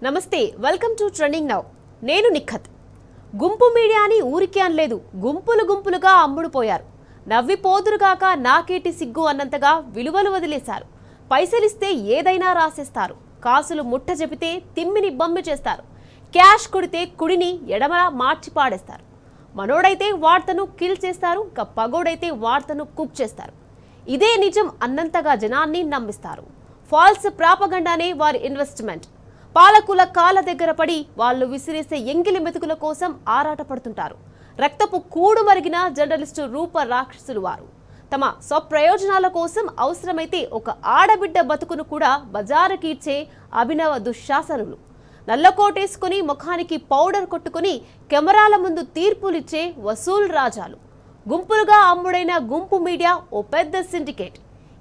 నమస్తే, welcome to trending now. నేను నిఖత్. గుంపు మీడియాని ఊరికే అనలేదు, గుంపులు గుంపులుగా అమ్ముడుపోయారు. నవ్విపోదురుగాక నాకేటి సిగ్గు అన్నంతగా విలువలు వదిలేశారు. పైసలిస్తే ఏదైనా రాసేస్తారు, కాసులు ముట్ట చెబితే తిమ్మిని బమ్మి చేస్తారు, క్యాష్ కొడితే కుడిని ఎడమలా మార్చి పాడేస్తారు. మనోడైతే వార్తను కిల్ చేస్తారు, ఇంకా పగోడైతే వార్తను కుక్ చేస్తారు. ఇదే నిజం అన్నంతగా జనాన్ని నమ్మిస్తారు. ఫాల్స్ ప్రాపగండానే వారి ఇన్వెస్ట్మెంట్. పాలకుల కాళ్ళ దగ్గర పడి వాళ్ళు విసిరేసే ఎంగిలి మెతుకుల కోసం ఆరాటపడుతుంటారు. రక్తపు కూడు మరిగిన జర్నలిస్టు రూప రాక్షసులు వారు. తమ స్వప్రయోజనాల కోసం అవసరమైతే ఒక ఆడబిడ్డ బతుకును కూడా బజారుకీడ్చే అభినవ దుశ్శాసనులు. నల్లకోటేసుకుని ముఖానికి పౌడర్ కొట్టుకుని కెమెరాల ముందు తీర్పులిచ్చే వసూల్ రాజాలు. గుంపులుగా అమ్ముడైన గుంపు మీడియా ఓ పెద్ద సిండికేట్.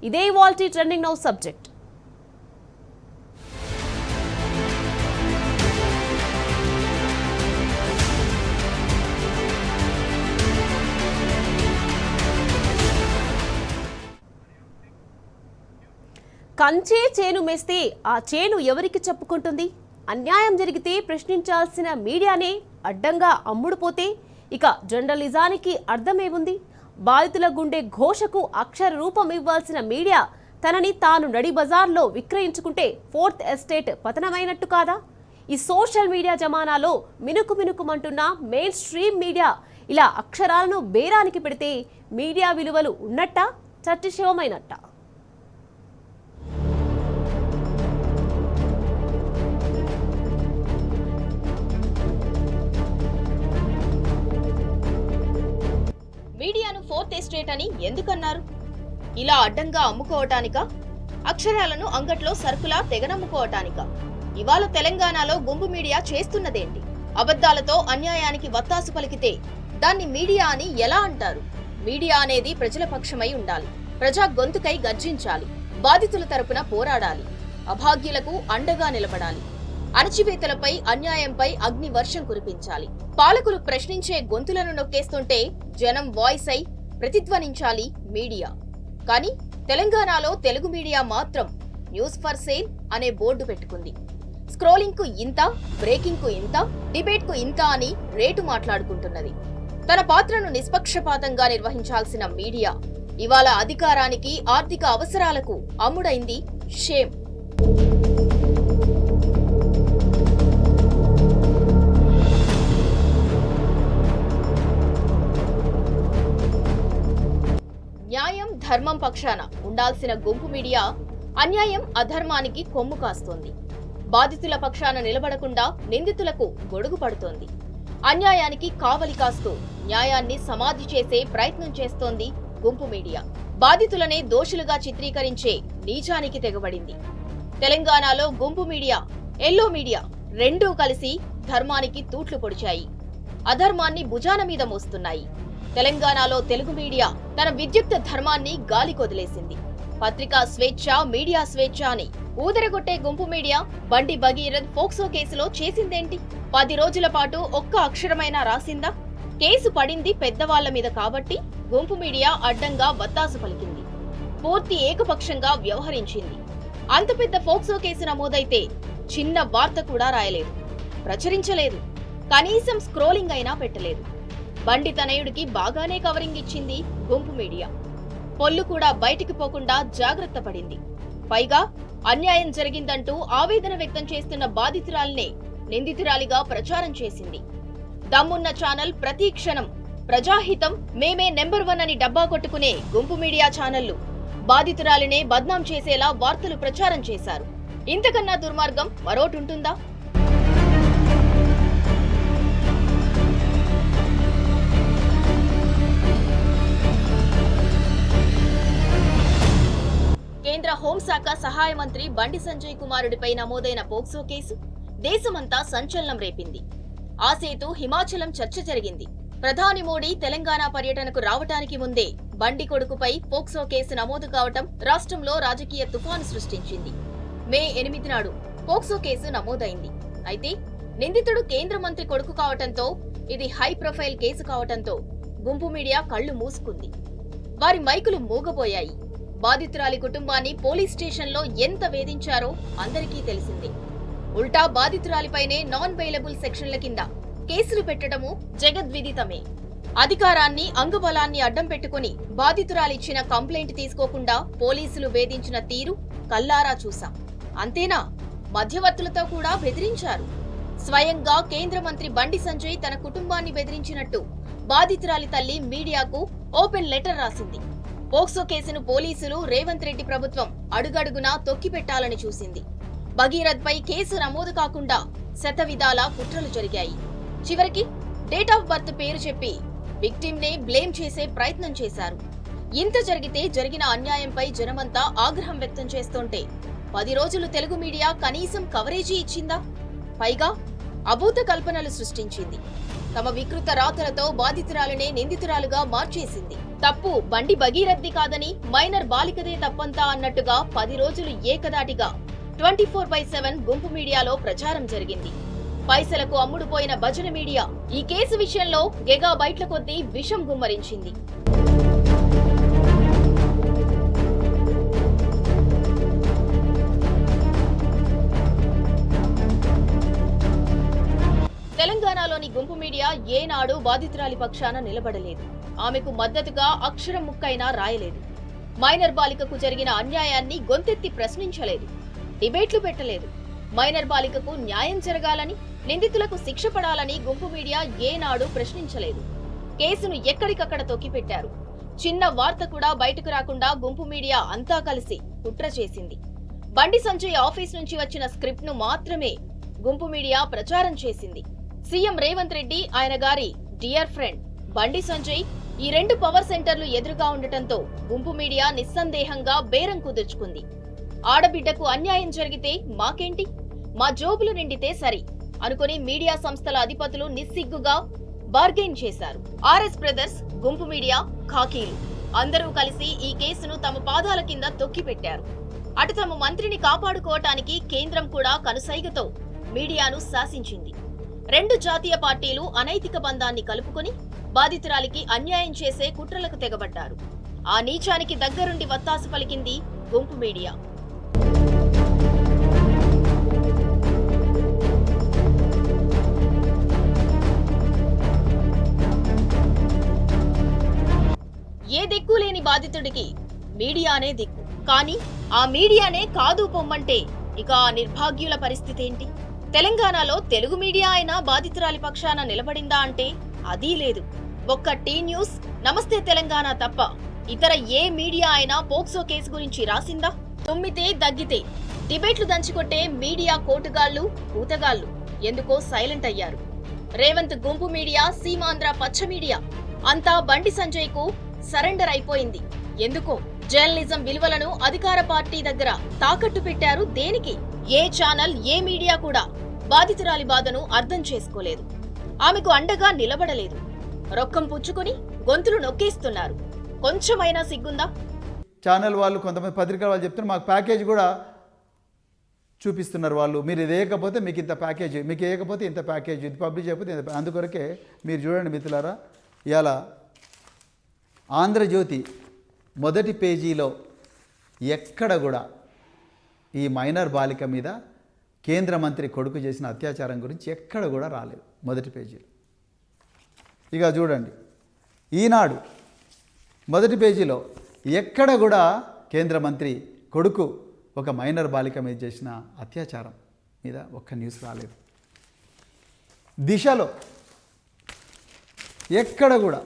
ఇదే ఇవాల్టి ట్రెండింగ్ నౌ సబ్జెక్ట్. కంచే చేను మేస్తే ఆ చేను ఎవరికి చెప్పుకుంటుంది? అన్యాయం జరిగితే ప్రశ్నించాల్సిన మీడియానే అడ్డంగా అమ్ముడుపోతే ఇక జర్నలిజానికి అర్థమేముంది? బాధితుల గుండె ఘోషకు అక్షర రూపం ఇవ్వాల్సిన మీడియా తనని తాను నడి బజార్లో విక్రయించుకుంటే ఫోర్త్ ఎస్టేట్ పతనమైనట్టు కాదా? ఈ సోషల్ మీడియా జమానాలో మినుకు మినుకుమంటున్న మెయిన్ స్ట్రీమ్ మీడియా ఇలా అక్షరాలను బేరానికి పెడితే మీడియా విలువలు ఉన్నట్టా, చర్చశివమైనట్టా? మీడియాను ఫోర్త్ ఎస్టేట్ అని ఎందుకన్నారు? ఇలా అడ్డంగా అమ్ముకోవటానికా? అక్షరాలను అంగట్లో సరుకులా తెగనమ్ముకోవటానికా? ఇవాళ తెలంగాణలో గుంపు మీడియా చేస్తున్నదేంటి? అబద్ధాలతో అన్యాయానికి వత్తాసు పలికితే దాన్ని మీడియా అని ఎలా అంటారు? మీడియా అనేది ప్రజల పక్షమై ఉండాలి, ప్రజా గొంతుకై గర్జించాలి, బాధితుల తరపున పోరాడాలి, అభాగ్యులకు అండగా నిలబడాలి, అణచివేతలపై అన్యాయంపై అగ్ని వర్షం కురిపించాలి. పాలకులు ప్రశ్నించే గొంతులను నొక్కేస్తుంటే జనం వాయిస్ అయి ప్రతిధ్వనించాలి మీడియా. కానీ తెలంగాణలో తెలుగు మీడియా మాత్రం న్యూస్ ఫర్ సేల్ అనే బోర్డు పెట్టుకుంది. స్క్రోలింగ్ కు ఇంత, బ్రేకింగ్ కు ఇంత, డిబేట్ కు ఇంత అని రేటు మాట్లాడుకుంటున్నది. తన పాత్రను నిష్పక్షపాతంగా నిర్వహించాల్సిన మీడియా ఇవాళ అధికారానికి, ఆర్థిక అవసరాలకు అమ్ముడైంది. షేమ్. న్యాయం, ధర్మం పక్షాన ఉండాల్సిన గుంపు మీడియా అన్యాయం, అధర్మానికి కొమ్ము కాస్తోంది. బాధితుల పక్షాన నిలబడకుండా నిందితులకు గొడుగు పడుతోంది. అన్యాయానికి కావలి కాస్తూ న్యాయాన్ని సమాధి చేసే ప్రయత్నం చేస్తోంది గుంపు మీడియా. బాధితులనే దోషులుగా చిత్రీకరించే నీచానికి తెగబడింది. తెలంగాణలో గుంపు మీడియా, ఎల్లో మీడియా రెండూ కలిసి ధర్మానికి తూట్లు పొడిచాయి, అధర్మాన్ని భుజాన మీద మోస్తున్నాయి. తెలంగాణలో తెలుగు మీడియా తన విద్యుక్త ధర్మాన్ని గాలికొదిలేసింది. పత్రికా స్వేచ్ఛ, మీడియా స్వేచ్ఛ అని ఊదరగొట్టే గుంపు మీడియా బండి భగీరథ్ ఫోక్సో కేసులో చేసిందేంటి? 10 రోజుల పాటు ఒక్క అక్షరమైనా రాసిందా? కేసు పడింది పెద్దవాళ్ల మీద కాబట్టి గుంపు మీడియా అడ్డంగా వత్తాసు పలికింది, పూర్తి ఏకపక్షంగా వ్యవహరించింది. అంత పెద్ద ఫోక్సో కేసు నమోదైతే చిన్న వార్త కూడా రాయలేదు, ప్రచురించలేదు, కనీసం స్క్రోలింగ్ అయినా పెట్టలేదు. బండి తనయుడికి బాగానే కవరింగ్ ఇచ్చింది గుంపు మీడియా. పొల్లు కూడా బయటికి పోకుండా జాగ్రత్త పడింది. పైగా అన్యాయం జరిగిందంటూ ఆవేదన వ్యక్తం చేస్తున్న బాధితురాల్నే నిందితురాలిగా ప్రచారం చేసింది. దమ్మున్న ఛానల్ ప్రతి క్షణం ప్రజాహితం, మేమే నెంబర్ 1 అని డబ్బా కొట్టుకునే గుంపు మీడియా ఛానళ్లు బాధితురాలినే బద్నాం చేసేలా వార్తలు ప్రచారం చేశారు. ఇంతకన్నా దుర్మార్గం మరోటుంటుందా? కేంద్ర హోంశాఖ సహాయ మంత్రి బండి సంజయ్ కుమారుడిపై నమోదైన పోక్సో కేసు దేశమంతా సంచలనం రేపింది. ఆ సేతు హిమాచలం చర్చ జరిగింది. ప్రధాని మోడీ తెలంగాణ పర్యటనకు రావటానికి ముందే బండి కొడుకుపై పోక్సో కేసు నమోదు కావటం రాష్ట్రంలో రాజకీయ తుఫాను సృష్టించింది. మే 8 నాడు పోక్సో కేసు నమోదైంది. అయితే నిందితుడు కేంద్ర మంత్రి కొడుకు కావటంతో, ఇది హై ప్రొఫైల్ కేసు కావటంతో గుంపు మీడియా కళ్లు మూసుకుంది. వారి మైకులు మూగపోయాయి. బాధితురాలి కుటుంబాన్ని పోలీస్ స్టేషన్లో ఎంత వేధించారో అందరికీ తెలిసిందే. ఉల్టా బాధితురాలిపైనే నాన్ బెయిలబుల్ సెక్షన్ల కింద కేసులు పెట్టడము జగద్విదితమే. అధికారాన్ని అంగబలాన్ని అడ్డం పెట్టుకుని బాధితురాలిచ్చిన కంప్లైంట్ తీసుకోకుండా పోలీసులు వేధించిన తీరు కల్లారా చూశాం. అంతేనా, మధ్యవర్తులతో కూడా బెదిరించారు. స్వయంగా కేంద్ర మంత్రి బండి సంజయ్ తన కుటుంబాన్ని బెదిరించినట్టు బాధితురాలి తల్లి మీడియాకు ఓపెన్ లెటర్ రాసింది. పోక్సో కేసును పోలీసులు, రేవంత్ రెడ్డి ప్రభుత్వం అడుగడుగునా తొక్కిపెట్టాలని చూసింది. భగీరథ్ పై కేసు నమోదు కాకుండా శతవిధాల కుట్రలు జరిగాయి. చివరికి డేట్ ఆఫ్ బర్త్ పేరు చెప్పి విక్టిమ్ నే బ్లేమ్ చేసే ప్రయత్నం చేశారు. ఇంత జరిగితే జరిగిన అన్యాయంపై జనమంతా ఆగ్రహం వ్యక్తం చేస్తుంటే 10 రోజులు తెలుగు మీడియా కనీసం కవరేజీ ఇచ్చిందా? పైగా అభూత కల్పనలు సృష్టించింది. తమ వికృత రాతలతో బాధితురాలనే నిందితురాలుగా మార్చేసింది. తప్పు బండి భగీరథ్ది కాదని, మైనర్ బాలికదే తప్పంతా అన్నట్టుగా 10 రోజులు ఏకదాటిగా 24/7 గుంపు మీడియాలో ప్రచారం జరిగింది. పైసలకు అమ్ముడుపోయిన భజన మీడియా ఈ కేసు విషయంలో గెగా బయట్ల కొద్దీ విషం గుమ్మరించింది. తెలంగాణలోని గుంపు మీడియా ఏనాడు బాధితురాలి పక్షాన నిలబడలేదు. ఆమెకు మద్దతుగా అక్షరం ముక్కైనా రాయలేదు. మైనర్ బాలికకు జరిగిన అన్యాయాన్ని గొంతెత్తి ప్రశ్నించలేదు. డిబేట్లు పెట్టలేదు. మైనర్ బాలికకు న్యాయం జరగాలని, నిందితులకు శిక్ష పడాలని గుంపు మీడియా ఏనాడు ప్రశ్నించలేదు. కేసును ఎక్కడికక్కడ తొక్కిపెట్టారు. చిన్న వార్త కూడా బయటకు రాకుండా గుంపు మీడియా అంతా కలిసి కుట్ర చేసింది. బండి సంజయ్ ఆఫీస్ నుంచి వచ్చిన స్క్రిప్ట్ ను మాత్రమే గుంపు మీడియా ప్రచారం చేసింది. సీఎం రేవంత్ రెడ్డి, ఆయన గారి డియర్ ఫ్రెండ్ బండి సంజయ్ ఈ 2 పవర్ సెంటర్లు ఎదురుగా ఉండటంతో గుంపు మీడియా నిస్సందేహంగా బేరం కుదుర్చుకుంది. ఆడబిడ్డకు అన్యాయం జరిగితే మాకేంటి, మా జోబులు నిండితే సరి అనుకుని మీడియా సంస్థల అధిపతులు నిస్సిగ్గుగా బార్గెయిన్ చేశారు. ఆర్ఎస్ బ్రదర్స్, గుంపు మీడియా, ఖాకీలు అందరూ కలిసి ఈ కేసును తమ పాదాల కింద తొక్కిపెట్టారు. అటు తమ మంత్రిని కాపాడుకోవటానికి కేంద్రం కూడా కనుసైగతో మీడియాను శాసించింది. 2 జాతీయ పార్టీలు అనైతిక బంధాన్ని కలుపుకొని బాధితురాలికి అన్యాయం చేసే కుట్రలకు తెగబడ్డారు. ఆ నీచానికి దగ్గరుండి వత్తాసు పలికింది గుంపు మీడియా. ఏ దిక్కు లేని బాధితుడికి మీడియానే దిక్కు. కానీ ఆ మీడియానే కాదు పొమ్మంటే ఇక ఆ నిర్భాగ్యుల పరిస్థితి ఏంటి? తెలంగాణలో తెలుగు మీడియా అయినా బాధితురాలి పక్షాన నిలబడిందా అంటే అదీ లేదు. ఒక్క టీ న్యూస్, నమస్తే తెలంగాణ తప్ప ఇతర ఏ మీడియా అయినా పోక్సో కేసు గురించి రాసిందా? తుమ్మితే దగ్గితే డిబేట్లు దంచుకొట్టే మీడియా కోటుగాళ్లు, కూతగాళ్లు ఎందుకో సైలెంట్ అయ్యారు. రేవంత్ గుంపు మీడియా, సీమాంధ్ర పచ్చ మీడియా అంతా బండి సంజయ్ కు సరెండర్ అయిపోయింది. ఎందుకో జర్నలిజం విలువలను అధికార పార్టీ దగ్గర తాకట్టు పెట్టారు. దేనికి? ఏ ఛానల్, ఏ మీడియా కూడా బాధితురాలి బాధను అర్థం చేసుకోలేదు. ఆమెకు అండగా నిలబడలేదు. రొక్కం పుచ్చుకుని గొంతులు నొక్కేస్తున్నారు. కొంచెమైనా సిగ్గుందా? ఛానల్ వాళ్ళు, కొంతమంది పత్రికల వాళ్ళు చెప్తున్నారు, మాకు ప్యాకేజ్ కూడా చూపిస్తున్నారు వాళ్ళు. మీరు ఇది వేయకపోతే మీకు ఇంత ప్యాకేజ్, మీకు వేయకపోతే ఇంత ప్యాకేజ్, ఇది పబ్లిష్ చేయకపోతే ఇంత. అందుకొరకే మీరు చూడండి మిత్రులారా, ఇవాళ ఆంధ్రజ్యోతి మొదటి పేజీలో ఎక్కడ కూడా ఈ మైనర్ బాలిక మీద కేంద్ర మంత్రి కొడుకు చేసిన అత్యాచారం గురించి ఎక్కడ కూడా రాలేదు మొదటి పేజీలో. ఇక చూడండి, ఈనాడు మొదటి పేజీలో ఎక్కడ కూడా కేంద్ర మంత్రి కొడుకు ఒక మైనర్ బాలిక మీద చేసిన అత్యాచారం మీద ఒక్క న్యూస్ రాలేదు. దిశలో ఎక్కడ కూడా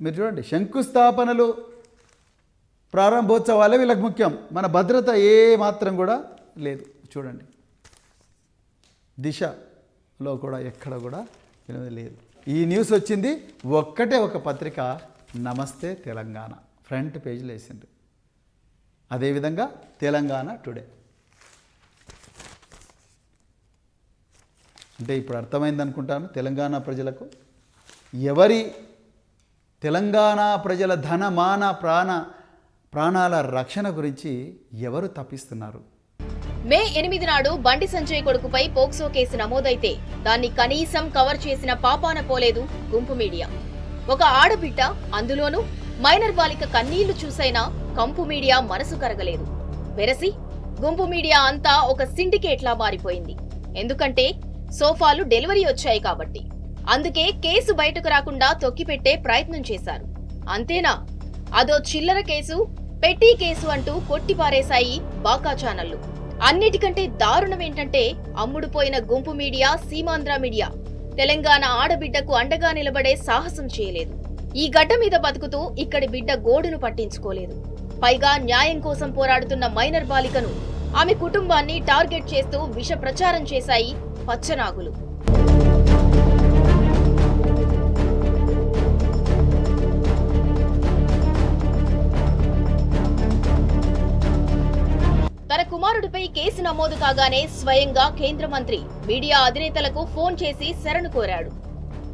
మీరు చూడండి, శంకుస్థాపనలు, ప్రారంభోత్సవాలే వీళ్ళకి ముఖ్యం, మన భద్రత ఏ మాత్రం కూడా లేదు. చూడండి, దిశలో కూడా ఎక్కడ కూడా లేదు. ఈ న్యూస్ వచ్చింది ఒక్కటే ఒక పత్రిక, నమస్తే తెలంగాణ ఫ్రంట్ పేజీలో వేసిండ్రు. అదేవిధంగా తెలంగాణ టుడే. అంటే ఇప్పుడు అర్థమైంది అనుకుంటాను తెలంగాణ ప్రజలకు, ఎవరి తెలంగాణ ప్రజల ధన మాన ప్రాణాల రక్షణ గురించి ఎవరు తప్పిస్తున్నారు. మే 8 నాడు బండి సంజయ్ కొడుకుపై పోక్సో కేసు నమోదైతే దాన్ని కనీసం కవర్ చేసిన పాపాన పోలేదు గుంపు మీడియా. ఒక ఆడబిడ్డ, అందులోనూ మైనర్ బాలిక కన్నీళ్లు చూసైనా కంపు మీడియా మనసు కరగలేదు. వెరసి గుంపు మీడియా అంతా ఒక సిండికేట్లా మారిపోయింది. ఎందుకంటే సోఫాలు డెలివరీ వచ్చాయి కాబట్టి. అందుకే కేసు బయటకు రాకుండా తొక్కిపెట్టే ప్రయత్నం చేశారు. అంతేనా? అదో చిల్లర కేసు, పెట్టి కేసు అంటూ కొట్టిపారేశాయి బాకా ఛానళ్లు. అన్నిటికంటే దారుణం ఏంటంటే అమ్ముడుపోయిన గుంపు మీడియా, సీమాంధ్ర మీడియా తెలంగాణ ఆడబిడ్డకు అండగా నిలబడే సాహసం చేయలేదు. ఈ గడ్డ మీద బతుకుతూ ఇక్కడి బిడ్డ గోడును పట్టించుకోలేదు. పైగా న్యాయం కోసం పోరాడుతున్న మైనర్ బాలికను, ఆమె కుటుంబాన్ని టార్గెట్ చేస్తూ విష ప్రచారం చేశాయి పచ్చనాగులు. తన కుమారుడిపై కేసు నమోదు కాగానే స్వయంగా కేంద్ర మంత్రి మీడియా అధినేతలకు ఫోన్ చేసి శరణు కోరాడు.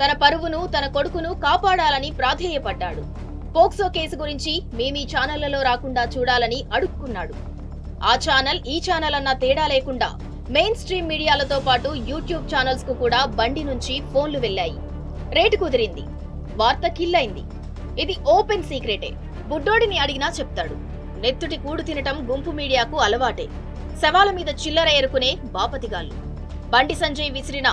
తన పరువును, తన కొడుకును కాపాడాలని ప్రాధేయపడ్డాడు. పోక్సో కేసు గురించి మేమీ ఛానళ్లలో రాకుండా చూడాలని అడుక్కున్నాడు. ఆ ఛానల్, ఈ ఛానల్ అన్న తేడా లేకుండా మెయిన్ స్ట్రీమ్ మీడియాలతో పాటు యూట్యూబ్ ఛానల్స్ కు కూడా బండి నుంచి ఫోన్లు వెళ్లాయి. రేటు కుదిరింది, వార్త కిల్లైంది. ఇది ఓపెన్ సీక్రెటే. బుడ్డోడిని అడిగినా చెప్తాడు. నెత్తుటి కూడు తినటం గుంపు మీడియాకు అలవాటే. శవాల మీద చిల్లర ఏరుకునే బాపతిగాళ్లు. బండి సంజయ్ విసిరిన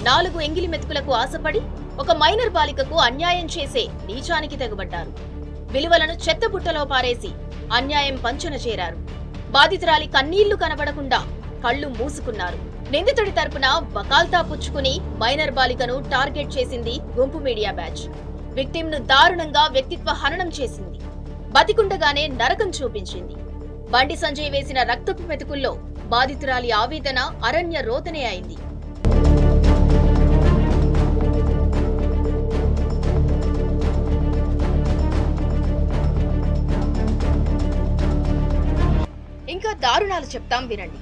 4 ఎంగిలి మెతుకులకు ఆశపడి ఒక మైనర్ బాలికకు అన్యాయం చేసే నీచానికి తెగబడ్డారు. విలువలను చెత్తబుట్టలో పారేసి అన్యాయం పంచన చేరారు. బాధితురాలి కన్నీళ్లు కనబడకుండా కళ్లు మూసుకున్నారు. నిందితుడి తరపున వకాల్తా పుచ్చుకుని మైనర్ బాలికను టార్గెట్ చేసింది గుంపు మీడియా బ్యాచ్. విక్టిమ్ను దారుణంగా వ్యక్తిత్వ హననం చేసింది. బతికుండగానే నరకం చూపించింది. బండి సంజయ్ వేసిన రక్తపు మెతుకుల్లో బాధితురాలి ఆవేదన అరణ్య రోదనే అయింది. ఇంకా దారుణాలు చెప్తాం వినండి.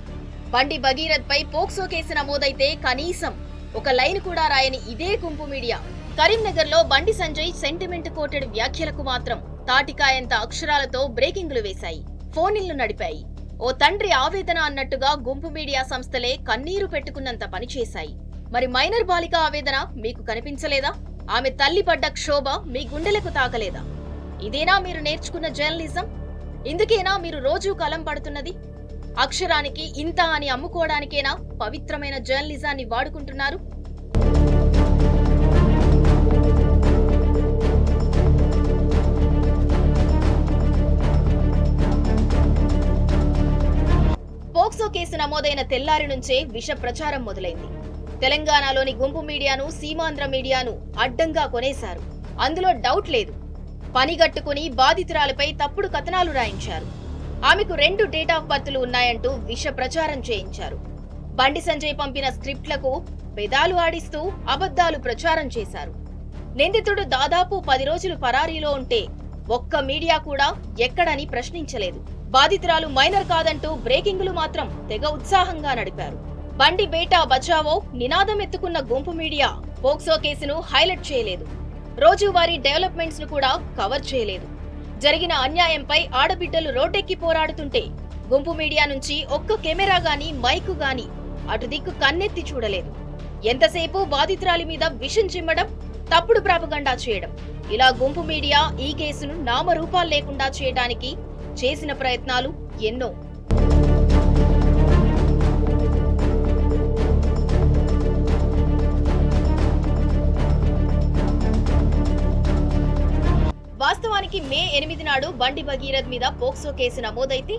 బండి భగీరథ్ పై పోక్సో కేసు నమోదైతే కనీసం ఒక లైన్ కూడా రాయని ఇదే గుంపు మీడియా కరీంనగర్ లో బండి సంజయ్ సెంటిమెంట్ కోటెడ్ వ్యాఖ్యలకు మాత్రం తాటికాయంత అక్షరాలతో బ్రేకింగ్లు వేశాయి, ఫోనిళ్లు నడిపాయి. ఓ తండ్రి ఆవేదన అన్నట్టుగా గుంపు మీడియా సంస్థలే కన్నీరు పెట్టుకున్నంత పనిచేశాయి. మరి మైనర్ బాలిక ఆవేదన మీకు కనిపించలేదా? ఆమె తల్లి పడ్డ క్షోభ మీ గుండెలకు తాకలేదా? ఇదేనా మీరు నేర్చుకున్న జర్నలిజం? ఇందుకేనా మీరు రోజూ కలం పడుతున్నది? అక్షరానికి ఇంత అని అమ్ముకోవడానికేనా పవిత్రమైన జర్నలిజాన్ని వాడుకుంటున్నారు? పోక్సో కేసు నమోదైన తెల్లారి నుంచే విష ప్రచారం మొదలైంది. తెలంగాణలోని గుంపు మీడియాను, సీమాంధ్ర మీడియాను అడ్డంగా కొనేశారు. అందులో డౌట్ లేదు. పనిగట్టుకుని బాధితురాలపై తప్పుడు కథనాలు రాయించారు. ఆమెకు 2 డేట్ ఆఫ్ బర్త్లు ఉన్నాయంటూ విష ప్రచారం చేయించారు. బండి సంజయ్ పంపిన స్క్రిప్ట్లకు పెదాలు ఆడిస్తూ అబద్ధాలు ప్రచారం చేశారు. నిందితుడు దాదాపు 10 రోజులు పరారీలో ఉంటే ఒక్క మీడియా కూడా ఎక్కడని ప్రశ్నించలేదు. బాధితురాలు మైనర్ కాదంటూ బ్రేకింగులు మాత్రం తెగ ఉత్సాహంగా నడిపారు. బండి బేటా బచావో నినాదం ఎత్తుకున్న గుంపు మీడియా పోక్సో కేసును హైలైట్ చేయలేదు. రోజువారీ డెవలప్మెంట్స్ ను కూడా కవర్ చేయలేదు. జరిగిన అన్యాయంపై ఆడబిడ్డలు రోడ్డెక్కి పోరాడుతుంటే గుంపు మీడియా నుంచి ఒక్క కెమెరా గాని, మైకు గాని అటు దిక్కు కన్నెత్తి చూడలేదు. ఎంతసేపు బాధితురాలి మీద విషం చిమ్మడం, తప్పుడు ప్రాపగండా చేయడం, ఇలా గుంపు మీడియా ఈ కేసును నామరూపాలు లేకుండా చేయడానికి చేసిన ప్రయత్నాలు ఎన్నో. వాస్తవానికి మే 8 నాడు బండి భగీరథ్ మీద పోక్సో కేసు నమోదైతే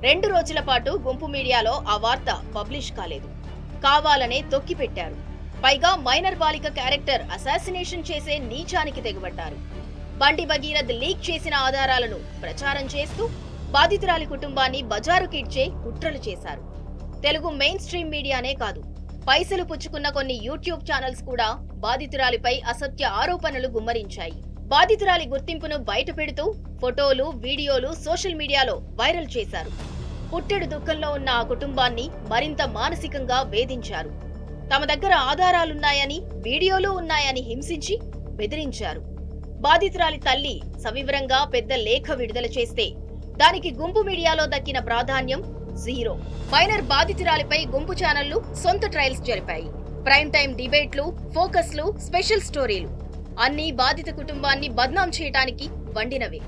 2 రోజుల పాటు గుంపు మీడియాలో ఆ వార్త పబ్లిష్ కాలేదు. కావాలనే తొక్కిపెట్టారు. పైగా మైనర్ బాలిక క్యారెక్టర్ అసాసినేషన్ చేసే నీచానికి తెగబడ్డారు. బండి భగీరథ్ లీక్ చేసిన ఆధారాలను ప్రచారం చేస్తూ బాధితురాలి కుటుంబాన్ని బజారుకిడ్చే కుట్రలు చేశారు. తెలుగు మెయిన్ స్ట్రీమ్ మీడియానే కాదు, పైసలు పుచ్చుకున్న కొన్ని యూట్యూబ్ ఛానల్స్ కూడా బాధితురాలిపై అసత్య ఆరోపణలు గుమ్మరించాయి. బాధితురాలి గుర్తింపును బయటపెడుతూ ఫోటోలు, వీడియోలు సోషల్ మీడియాలో వైరల్ చేశారు. పుట్టెడు దుఃఖంలో ఉన్న ఆ కుటుంబాన్ని మరింత మానసికంగా వేధించారు. తమ దగ్గర ఆధారాలున్నాయని, వీడియోలు ఉన్నాయని హింసించి బెదిరించారు. బాధితురాలి తల్లి సవివరంగా పెద్ద లేఖ విడుదల చేస్తే దానికి గుంపు మీడియాలో దక్కిన ప్రాధాన్యం 0. మైనర్ బాధితురాలిపై గుంపు ఛానళ్లు సొంత ట్రయల్స్ జరిపాయి. ప్రైమ్ టైం డిబేట్లు, ఫోకస్లు, స్పెషల్ స్టోరీలు అన్నీ బాధిత కుటుంబాన్ని బద్నాం చేయడానికి వండినవే.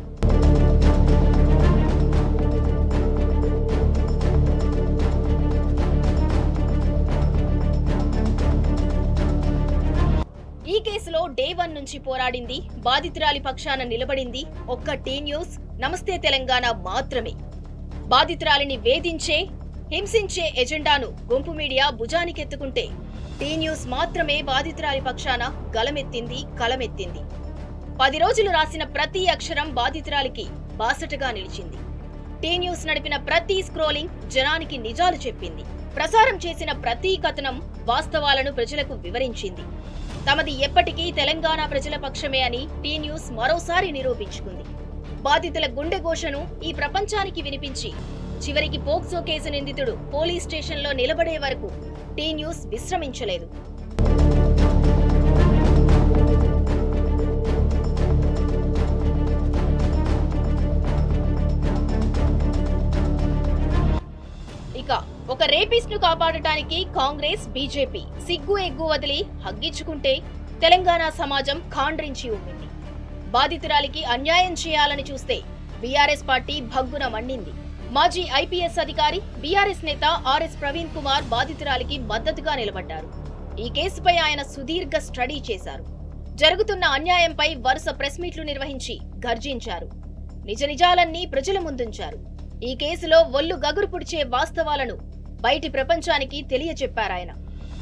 కేసులో డే 1 నుంచి పోరాడింది, బాధితురాలి పక్షాన నిలబడింది ఒక్క టీ న్యూస్ నమస్తే తెలంగాణ మాత్రమే. బాధితురాలిని వేధించే, హింసించే ఎజెండాను గుంపు మీడియా భుజానికెత్తుకుంటే టీ న్యూస్ మాత్రమే బాధితురాలి పక్షాన గలమెత్తింది, కలమెత్తింది. 10 రోజులు రాసిన ప్రతి అక్షరం బాధితురాలికి బాసటగా నిలిచింది. టీ న్యూస్ నడిపిన ప్రతి స్క్రోలింగ్ జనానికి నిజాలు చెప్పింది. ప్రసారం చేసిన ప్రతి కథనం వాస్తవాలను ప్రజలకు వివరించింది. తమది ఎప్పటికీ తెలంగాణ ప్రజల పక్షమే అని టీ న్యూస్ మరోసారి నిరూపించుకుంది. బాధితుల గుండె ఘోషను ఈ ప్రపంచానికి వినిపించి చివరికి పోక్సో కేసు నిందితుడు పోలీస్ స్టేషన్లో నిలబడే వరకు టీ న్యూస్ విశ్రమించలేదు. ఇక ఒక రేపిస్ట్ ను కాపాడటానికి కాంగ్రెస్, బీజేపీ సిగ్గు ఎగ్గు వదిలి హగ్గించుకుంటే తెలంగాణ సమాజం ఖాండ్రించి ఊపింది. బాధితురాలికి అన్యాయం చేయాలని చూస్తే బీఆర్ఎస్ పార్టీ భగ్గున మండింది. మాజీ ఐపీఎస్ అధికారి బీఆర్ఎస్ నేత ఆర్ఎస్ ప్రవీణ్ కుమార్ బాధితురాలికి మద్దతుగా నిలబడ్డారు. ఈ కేసుపై ఆయన సుదీర్ఘ స్టడీ చేశారు. జరుగుతున్న అన్యాయంపై వరుస ప్రెస్ మీట్లు నిర్వహించి గర్జించారు. నిజ నిజాలన్నీ ప్రజల ముందుంచారు. ఈ కేసులో ఒళ్ళు గగురు పుడిచే వాస్తవాలను బయటి ప్రపంచానికి తెలియచెప్పారాయన.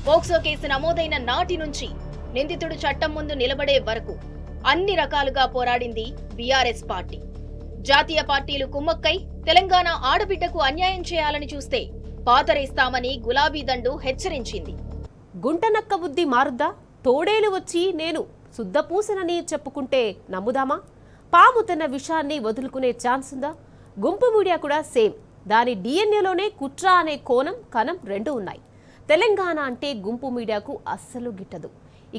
పోక్సో కేసు నమోదైన నాటి నుంచి నిందితుడు చట్టం ముందు నిలబడే వరకు అన్ని రకాలుగా పోరాడింది బీఆర్ఎస్ పార్టీ. జాతీయ పార్టీలు కుమ్మక్కై తెలంగాణ ఆడబిడ్డకు అన్యాయం చేయాలని చూస్తే పాతరేస్తామని గులాబీ దండు హెచ్చరించింది. గుంటనక్క బుద్ధి మారుద్దా? తోడేలు వచ్చి నేను శుద్ధపూసనని చెప్పుకుంటే నమ్ముదామా? పాము తన విషాన్ని వదులుకునే ఛాన్స్ ఉందా? గుంపు మీడియా కూడా సేమ్. దాని డిఎన్ఏలోనే కుట్ర అనే కోణం, కణం రెండు ఉన్నాయి. తెలంగాణ అంటే గుంపు మీడియాకు అస్సలు గిట్టదు.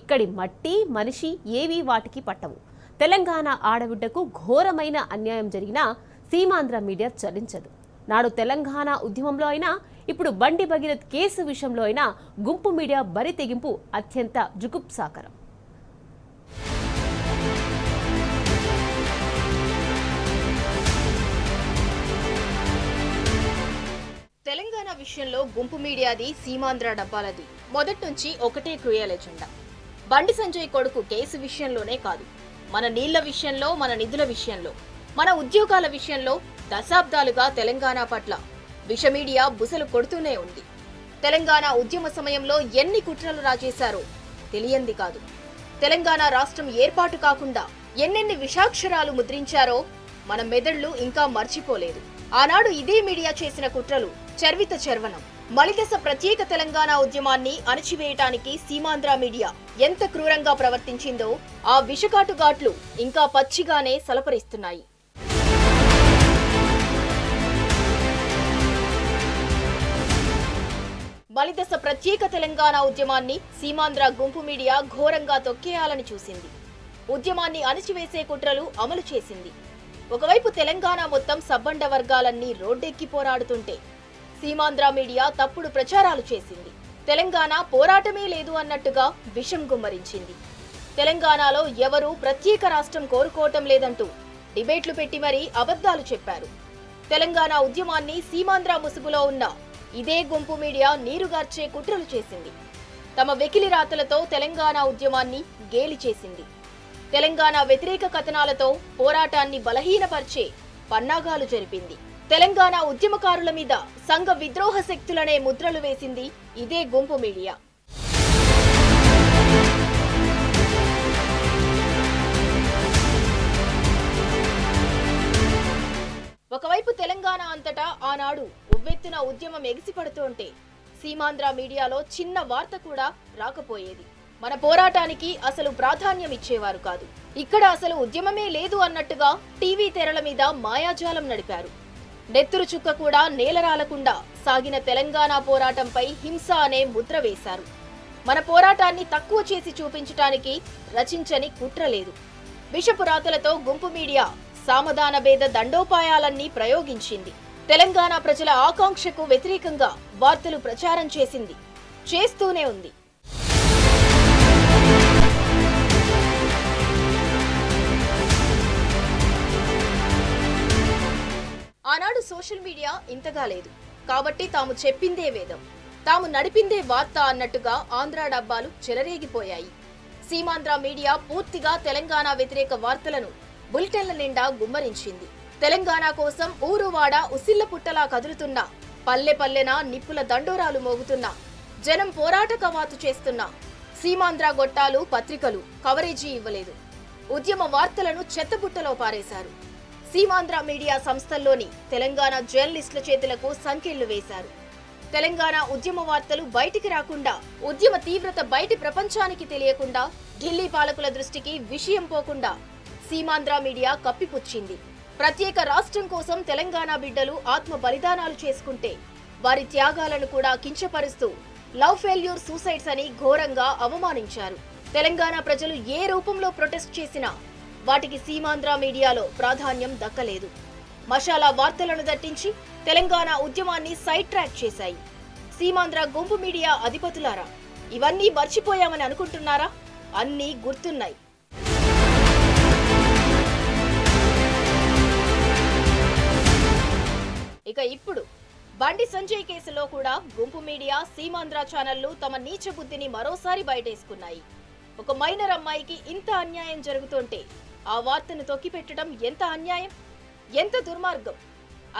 ఇక్కడి మట్టి, మనిషి ఏవీ వాటికి పట్టవు. తెలంగాణ ఆడబిడ్డకు ఘోరమైన అన్యాయం జరిగినా సీమాంధ్ర మీడియా చలించదు. నాడు తెలంగాణ ఉద్యమంలో అయినా, ఇప్పుడు బండి భగీరథ్ కేసు విషయంలో అయినా గుంపు మీడియా బరి తెగింపు అత్యంత జుగుప్సాకరం. తెలంగాణ విషయంలో గుంపు మీడియాది, సీమాంధ్ర డబ్బాలది మొదటి నుంచి ఒకటే క్రూయల్ ఎజెండా. బండి సంజయ్ కొడుకు కేసు విషయంలోనే కాదు, మన నీళ్ల విషయంలో, మన నిధుల విషయంలో, మన ఉద్యోగాల విషయంలో దశాబ్దాలుగా తెలంగాణ పట్ల విష మీడియా బుసలు కొడుతూనే ఉంది. తెలంగాణ ఉద్యమ సమయంలో ఎన్ని కుట్రలు రాజేశారో తెలియంది కాదు. తెలంగాణ రాష్ట్రం ఏర్పాటు కాకుండా ఎన్నెన్ని విషాక్షరాలు ముద్రించారో మన మెదళ్లు ఇంకా మర్చిపోలేదు. ఆనాడు ఇదే మీడియా చేసిన కుట్రలు చర్విత చర్వనం. మలిదశ ప్రత్యేక తెలంగాణ ఉద్యమాన్ని అణచివేయటానికి సీమాంధ్ర మీడియా ఎంత క్రూరంగా ప్రవర్తించిందో ఆ విషకాటు ఘాట్లు ఇంకా పచ్చిగానే సలపరిస్తున్నాయి. మలిదశ ప్రత్యేక తెలంగాణ ఉద్యమాన్ని సీమాంధ్ర గుంపు మీడియా ఘోరంగా తొక్కేయాలని చూసింది. ఉద్యమాన్ని అణచివేసే కుట్రలు అమలు చేసింది. ఒకవైపు తెలంగాణ మొత్తం సబ్బండ వర్గాలన్నీ రోడ్డెక్కి పోరాడుతుంటే సీమాంధ్ర మీడియా తప్పుడు ప్రచారాలు చేసింది. తెలంగాణ పోరాటమే లేదు అన్నట్టుగా విషం గుమ్మరించింది. తెలంగాణలో ఎవరూ ప్రత్యేక రాష్ట్రం కోరుకోవటం లేదంటూ డిబేట్లు పెట్టి మరీ అబద్ధాలు చెప్పారు. తెలంగాణ ఉద్యమాన్ని సీమాంధ్ర ముసుగులో ఉన్న ఇదే గుంపు మీడియా నీరుగార్చే కుట్రలు చేసింది. తమ వెకిలి రాతలతో తెలంగాణ ఉద్యమాన్ని గేలి చేసింది. తెలంగాణ వ్యతిరేక కథనాలతో పోరాటాన్ని బలహీనపరిచే పన్నాగాలు జరిపింది. తెలంగాణ ఉద్యమకారుల మీద సంఘ విద్రోహ శక్తులనే ముద్రలు వేసింది ఇదే గుంపు మీడియా. ఒకవైపు తెలంగాణ అంతటా ఆనాడు ఉవ్వెత్తున ఉద్యమం ఎగిసిపడుతుంటే సీమాంధ్ర మీడియాలో చిన్న వార్త కూడా రాకపోయేది. మన పోరాటానికి అసలు ప్రాధాన్యం ఇచ్చేవారు కాదు. ఇక్కడ అసలు ఉద్యమమే లేదు అన్నట్టుగా టీవీ తెరల మీద మాయాజాలం నడిపారు. నెత్తురు చుక్క కూడా నేలరాలకుండా సాగిన తెలంగాణ పోరాటంపై హింస అనే ముద్ర వేశారు. మన పోరాటాన్ని తక్కువ చేసి చూపించటానికి రచించని కుట్ర లేదు. విషపు రాతలతో గుంపు మీడియా సామధాన భేద దండోపాయాలన్నీ ప్రయోగించింది. తెలంగాణ ప్రజల ఆకాంక్షకు వ్యతిరేకంగా వార్తలు ప్రచారం చేసింది, చేస్తూనే ఉంది. ఆనాడు సోషల్ మీడియా ఇంతగా లేదు కాబట్టి తాము చెప్పిందే వేదం, తాము నడిపిందే వార్త అన్నట్టుగా ఆంధ్ర డబ్బాలు చెలరేగిపోయాయి. సీమాంధ్ర మీడియా పూర్తిగా తెలంగాణ వ్యతిరేక వార్తలను బులెటిన్ల నిండా గుమ్మరించింది. తెలంగాణ కోసం ఊరువాడ ఉసిళ్ల పుట్టలా కదులుతున్నా, పల్లె పల్లెన నిప్పుల దండోరాలు మోగుతున్నా, జనం పోరాట కవాతు చేస్తున్నా సీమాంధ్ర గొట్టాలు పత్రికలు కవరేజీ ఇవ్వలేదు. ఉద్యమ వార్తలను చెత్తబుట్టలో పారేశారు. సీమాంధ్ర మీడియా సంస్థల్లోని తెలంగాణ జర్నలిస్టుల చేతులకు సంకెళ్లు వేశారు. తెలంగాణ ఉద్యమ వార్తలు బయటికి రాకుండా, ఉద్యమ తీవ్రత బయటి ప్రపంచానికి తెలియకుండా, ఢిల్లీ పాలకుల దృష్టికి విషయం పోకుండా సీమాంధ్ర మీడియా కప్పిపుచ్చింది. ప్రత్యేక రాష్ట్రం కోసం తెలంగాణ బిడ్డలు ఆత్మ బలిదానాలు చేసుకుంటే వారి త్యాగాలను కూడా కించపరుస్తూ లవ్ ఫెయిల్యూర్ సూసైడ్స్ అని ఘోరంగా అవమానించారు. తెలంగాణ ప్రజలు ఏ రూపంలో ప్రొటెస్ట్ చేసినా వాటికి సీమాంధ్ర మీడియాలో ప్రాధాన్యం దక్కలేదు. మషాలా వార్తలను దట్టించి తెలంగాణ ఉద్యమాన్ని సైడ్ ట్రాక్ చేశాయి. సీమాంధ్ర గుంపు మీడియా అధిపతులారా, ఇవన్నీ మర్చిపోయామని అనుకుంటున్నారా? అన్నీ గుర్తున్నాయి. ఇక ఇప్పుడు బండి సంజయ్ కేసులో కూడా గుంపు మీడియా, సీమాంధ్ర ఛానళ్లు తమ నీచ బుద్ధిని మరోసారి బయటేసుకున్నాయి. ఒక మైనర్ అమ్మాయికి ఇంత అన్యాయం జరుగుతుంటే ఆ వార్తను తొక్కిపెట్టడం ఎంత అన్యాయం, ఎంత దుర్మార్గం!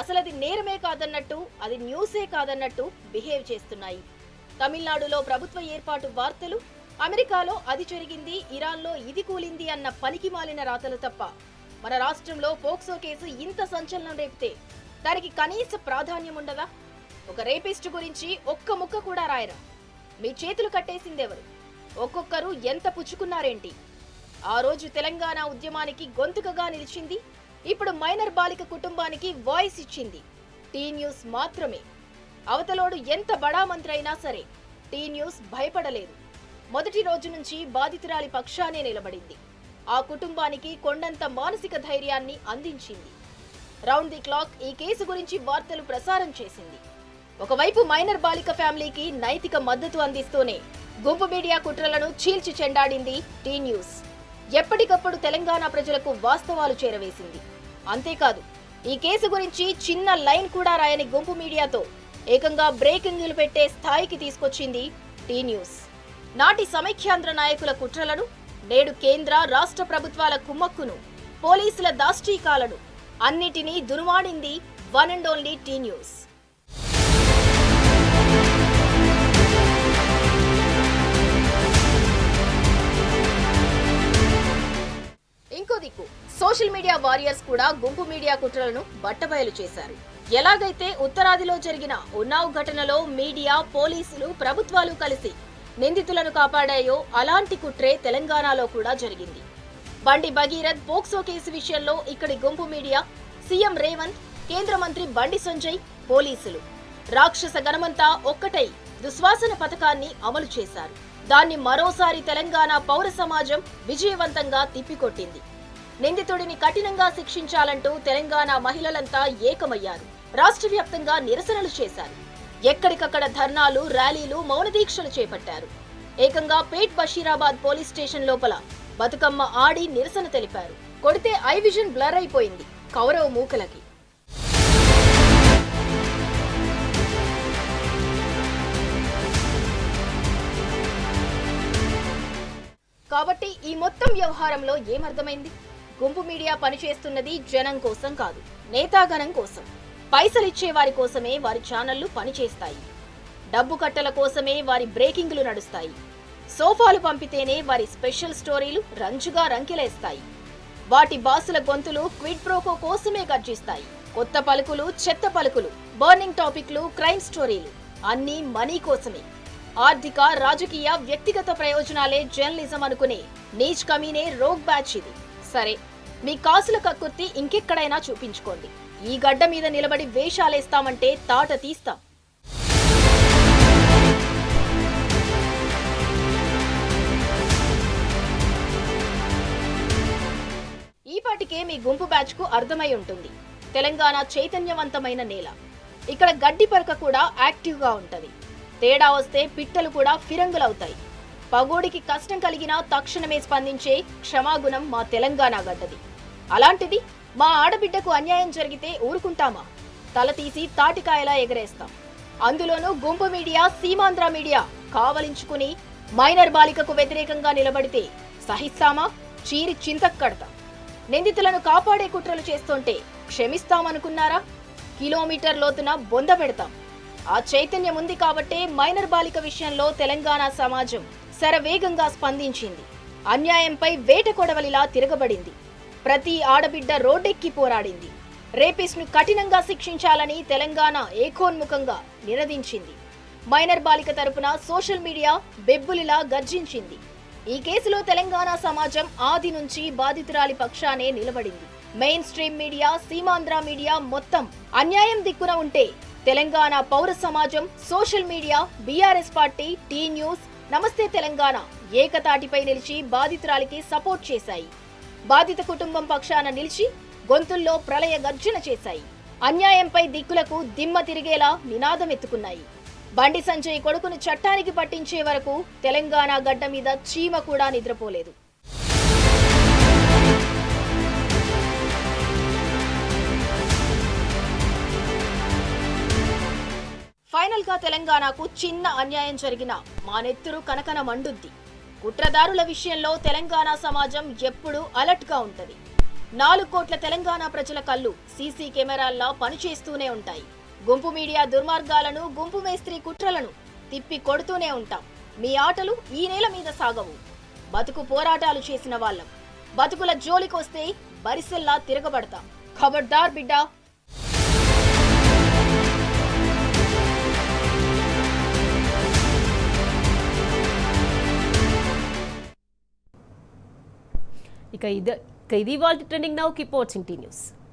అసలది నేరమే కాదన్నట్టు, అది న్యూసే కాదన్నట్టు బిహేవ్ చేస్తున్నాయి. తమిళనాడులో ప్రభుత్వ ఏర్పాటు వార్తలు, అమెరికాలో అది జరిగింది, ఇరాన్లో ఇది కూలింది అన్న పనికిమాలిన రాతలు తప్ప మన రాష్ట్రంలో పోక్సో కేసు ఇంత సంచలనం రేపితే దానికి కనీస ప్రాధాన్యం ఉండదా? ఒక రేపిస్ట్ గురించి ఒక్క ముక్క కూడా రాయరా? మీ చేతులు కట్టేసిందెవరు? ఒక్కొక్కరు ఎంత పుచ్చుకున్నారేంటి? ఆ రోజు తెలంగాణ ఉద్యమానికి గొంతుకగా నిలిచింది, ఇప్పుడు మైనర్ బాలిక కుటుంబానికి వాయిస్ ఇచ్చింది టీ న్యూస్ మాత్రమే. అవతలోడు ఎంత బడా మంత్రి అయినా సరే టీ న్యూస్ భయపడలేదు. మొదటి రోజు నుంచి బాధితురాలి పక్షానే నిలబడింది. ఆ కుటుంబానికి కొండంత మానసిక ధైర్యాన్ని అందించింది. రౌండ్ ది క్లాక్ ఈ కేసు గురించి వార్తలు ప్రసారం చేసింది. ఒకవైపు మైనర్ బాలిక ఫ్యామిలీకి నైతిక మద్దతు అందిస్తూనే గుంపు మీడియా కుట్రలను చీల్చి చెండాడింది టీ న్యూస్. ఎప్పటికప్పుడు తెలంగాణ ప్రజలకు వాస్తవాలు చేరవేసింది. అంతేకాదు, ఈ కేసు గురించి చిన్న లైన్ కూడా రాయని గుంపు మీడియాతో ఏకంగా బ్రేకింగ్లు పెట్టే స్థాయికి తీసుకొచ్చింది టీ న్యూస్. నాటి సమైఖ్యాంధ్ర నాయకుల కుట్రలను, నేడు కేంద్ర రాష్ట్ర ప్రభుత్వాల కుమ్మక్కును, పోలీసుల దాష్టీకాలను అన్నిటినీ దుర్మాడింది one and only T news. ఇంకో దిక్కు సోషల్ మీడియా వారియర్స్ కూడా గుంపు మీడియా కుట్రలను బట్టబయలు చేశారు. ఎలాగైతే ఉత్తరాదిలో జరిగిన ఉన్నావ్ ఘటనలో మీడియా, పోలీసులు, ప్రభుత్వాలు కలిసి నిందితులను కాపాడాయో అలాంటి కుట్రే తెలంగాణలో కూడా జరిగింది. బండి భగీరథ్ పోక్సో కేసు విషయంలో ఇక్కడి గుంపు మీడియా, సీఎం రేవంత్, కేంద్ర మంత్రి బండి సంజయ్, పోలీసులు రాక్షస గణమంతా ఒక్కటై దుశ్వాసన పథకాన్ని అమలు చేశారు. దాన్ని మరోసారి తెలంగాణ పౌర సమాజం విజయవంతంగా తిప్పికొట్టింది. నిందితుడిని కఠినంగా శిక్షించాలంటూ తెలంగాణ మహిళలంతా ఏకమయ్యారు. రాష్ట్ర వ్యాప్తంగా నిరసనలు చేశారు. ఎక్కడికక్కడ ధర్నాలు, ర్యాలీలు, మౌన దీక్షలు చేపట్టారు. ఏకంగా పేట్ బషీరాబాద్ పోలీస్ స్టేషన్ లోపల బతుకమ్మ ఆడి నిరసన తెలిపారు. కొడితే ఐ విజన్ బ్లర్ అయిపోయింది కౌరవ మూకలకి. కాబట్టి ఈ మొత్తం వ్యవహారంలో ఏమర్థమైంది? గుంపు మీడియా పనిచేస్తున్నది జనం కోసం కాదు, నేతాగణం కోసం. పైసలిచ్చే వారి కోసమే వారి ఛానళ్లు పనిచేస్తాయి. డబ్బు కట్టల కోసమే వారి బ్రేకింగ్లు నడుస్తాయి. సోఫాలు పంపితేనే వారి స్పెషల్ స్టోరీలు రంజుగా రంకెలేస్తాయి. వాటి బాసుల గొంతులు క్విడ్ ప్రోకో కోసమే గర్జిస్తాయి. కొత్త పలుకులు, చెత్త పలుకులు, బర్నింగ్ టాపిక్లు, క్రైమ్ స్టోరీలు అన్నీ మనీ కోసమే. ఆర్థిక, రాజకీయ, వ్యక్తిగత ప్రయోజనాలే జర్నలిజం అనుకునే నీచ్ కమీనే రోగ్ బ్యాచ్ ఇది. సరే, మీ కాసుల కక్కుర్తి ఇంకెక్కడైనా చూపించుకోండి. ఈ గడ్డ మీద నిలబడి వేషాలేస్తామంటే తాట తీస్తాం. ఈపాటికే మీ గుంపు బ్యాచ్ కు అర్థమై ఉంటుంది. తెలంగాణ చైతన్యవంతమైన నేల. ఇక్కడ గడ్డి పరక కూడా యాక్టివ్ గా ఉంటది. తేడా వస్తే పిట్టలు కూడా ఫిరంగులవుతాయి. పగోడికి కష్టం కలిగినా తక్షణమే స్పందించే క్షమాగుణం మా తెలంగాణ గడ్డది. అలాంటిది మా ఆడబిడ్డకు అన్యాయం జరిగితే ఊరుకుంటామా? తల తీసి తాటికాయలా ఎగరేస్తాం. అందులోనూ గుంపు మీడియా, సీమాంధ్ర మీడియా కావలించుకుని మైనర్ బాలికకు వ్యతిరేకంగా నిలబడితే సహిస్తామా, చీరి చింతక్కడతాం. నిందితులను కాపాడే కుట్రలు చేస్తుంటే క్షమిస్తామనుకున్నారా? కిలోమీటర్ లోతున బొంద పెడతాం. ఆ చైతన్యం ఉంది కాబట్టే మైనర్ బాలిక విషయంలో తెలంగాణ సమాజం శరవేగంగా స్పందించింది. అన్యాయంపై వేట కొడవలిలా తిరగబడింది. ప్రతి ఆడబిడ్డ రోడ్డెక్కి పోరాడింది. రేపిస్ట్ను కఠినంగా శిక్షించాలని తెలంగాణ ఏకోన్ముఖంగా నినదించింది. మైనర్ బాలిక తరపున సోషల్ మీడియా బెబ్బులిలా గర్జించింది. ఈ కేసులో తెలంగాణ సమాజం ఆది నుంచి బాధితురాలి పక్షానే నిలబడింది. Mainstream media, Seemandhra media మొత్తం అన్యాయం దిక్కున ఉంటే తెలంగాణ పౌర సమాజం, social media, BRS party, T News, Namaste Telangana ఏకతాటిపై నిలిచి బాధితురాలికి సపోర్ట్ చేశాయి. బాధిత కుటుంబం పక్షాన నిలిచి గొంతుల్లో ప్రళయ గర్జన చేశాయి. అన్యాయంపై దిక్కులకు దిమ్మ తిరిగేలా నినాదమెత్తుకున్నాయి. బండి సంజయ్ కొడుకును చట్టానికి పట్టించే వరకు తెలంగాణ గడ్డ మీద చీమ కూడా నిద్రపోలేదు. ఫైనల్ గా తెలంగాణకు చిన్న అన్యాయం జరిగినా మా నెత్తురు కనకన మండుద్ది. కుట్రదారుల విషయంలో తెలంగాణ సమాజం ఎప్పుడూ అలర్ట్ గా ఉంటది. 4 కోట్ల తెలంగాణ ప్రజల కళ్ళు సీసీ కెమెరాల్లా పనిచేస్తూనే ఉంటాయి. గుంపు మీడియా దుర్మార్గాలను, గుంపు మేస్త్రీ కుట్రలను తిప్పి కొడుతూనే ఉంటాం. మీ ఆటలు ఈ నేల మీద సాగవు. బతుకు పోరాటాలు చేసిన వాళ్ళం. బతుకుల జోలికొస్తే బరిసెల్లా తిరగబడతాం. ఖబర్దార్ బిడ్డా. ఇక ఇది వాల్ట్ trending now. Keep watching T news.